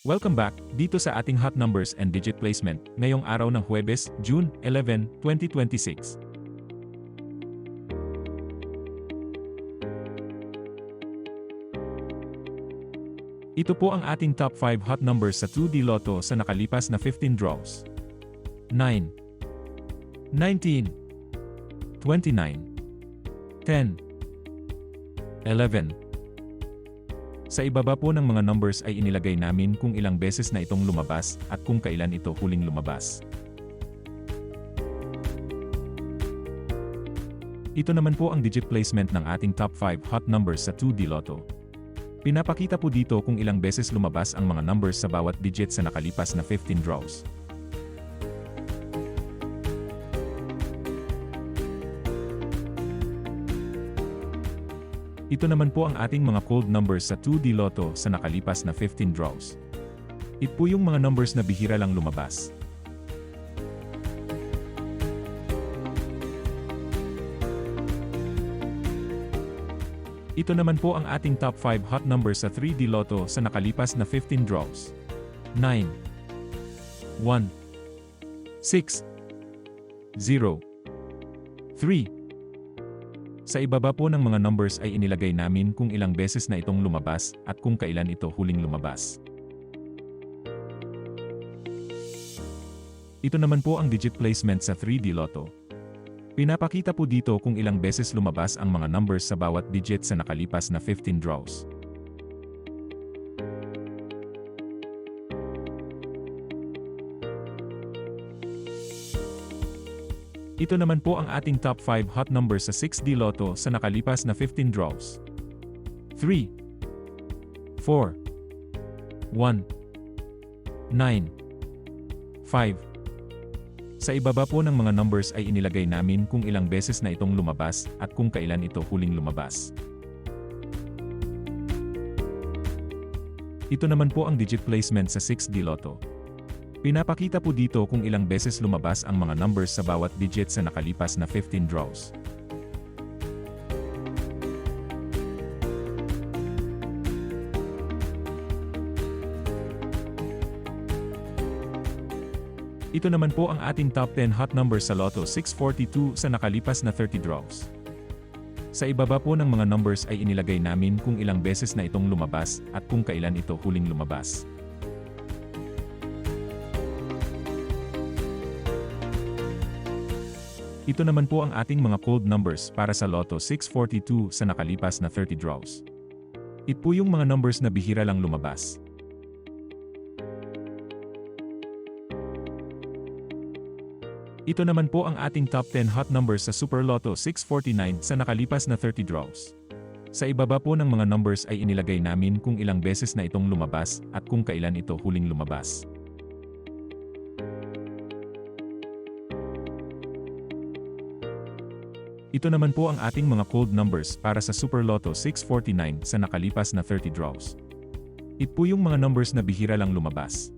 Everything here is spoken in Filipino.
Welcome back dito sa ating hot numbers and digit placement ngayong araw ng Huwebes, June 11, 2026. Ito po ang ating top 5 hot numbers sa 2D Lotto sa nakalipas na 15 draws. 9, 19, 29, 10, 11. Sa ibaba po ng mga numbers ay inilagay namin kung ilang beses na itong lumabas at kung kailan ito huling lumabas. Ito naman po ang digit placement ng ating top 5 hot numbers sa 2D Lotto. Pinapakita po dito kung ilang beses lumabas ang mga numbers sa bawat digit sa nakalipas na 15 draws. Ito naman po ang ating mga cold numbers sa 2D Lotto sa nakalipas na 15 draws. Ito po yung mga numbers na bihira lang lumabas. Ito naman po ang ating top 5 hot numbers sa 3D Lotto sa nakalipas na 15 draws. 9, 1, 6, 0, 3. Sa ibaba po ng mga numbers ay inilagay namin kung ilang beses na itong lumabas at kung kailan ito huling lumabas. Ito naman po ang digit placement sa 3D Lotto. Pinapakita po dito kung ilang beses lumabas ang mga numbers sa bawat digit sa nakalipas na 15 draws. Ito naman po ang ating top 5 hot numbers sa 6D Lotto sa nakalipas na 15 draws. 3, 4, 1, 9, 5. Sa ibaba po ng mga numbers ay inilagay namin kung ilang beses na itong lumabas at kung kailan ito huling lumabas. Ito naman po ang digit placement sa 6D Lotto. Pinapakita po dito kung ilang beses lumabas ang mga numbers sa bawat digit sa nakalipas na 15 draws. Ito naman po ang ating top 10 hot numbers sa Lotto 642 sa nakalipas na 30 draws. Sa ibaba po ng mga numbers ay inilagay namin kung ilang beses na itong lumabas at kung kailan ito huling lumabas. Ito naman po ang ating mga cold numbers para sa Lotto 642 sa nakalipas na 30 draws. Ito po yung mga numbers na bihira lang lumabas. Ito naman po ang ating top 10 hot numbers sa Super Lotto 649 sa nakalipas na 30 draws. Sa ibaba po ng mga numbers ay inilagay namin kung ilang beses na itong lumabas at kung kailan ito huling lumabas. Ito naman po ang ating mga cold numbers para sa Super Lotto 649 sa nakalipas na 30 draws. Ito po yung mga numbers na bihira lang lumabas.